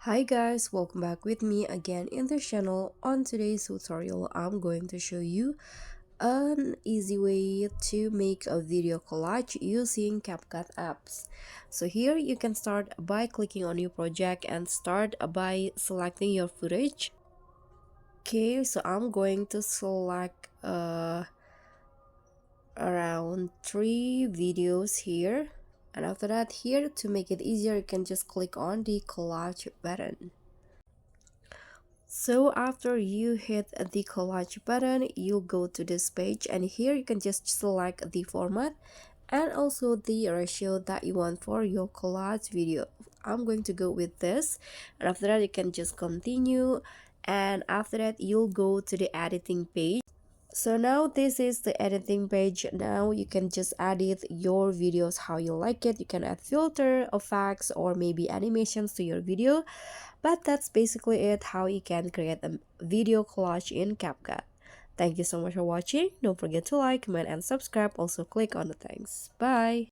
Hi guys, welcome back with me again in the channel. On today's tutorial, I'm going to show you an easy way to make a video collage using CapCut apps. So here you can start by clicking on your project and start by selecting your footage. Okay, so I'm going to select around 3 videos here. And after that, here to make it easier, you can just click on the collage button. So after you hit the collage button, you'll go to this page, and here you can just select the format and also the ratio that you want for your collage video. I'm going to go with this, and after that you can just continue, and after that you'll go to the editing page. So now this is the editing page. Now you can just edit your videos how you like it. You can add filter, effects, or maybe animations to your video. But that's basically it, how you can create a video collage in CapCut. Thank you so much for watching. Don't forget to like, comment, and subscribe. Also click on the thanks. Bye.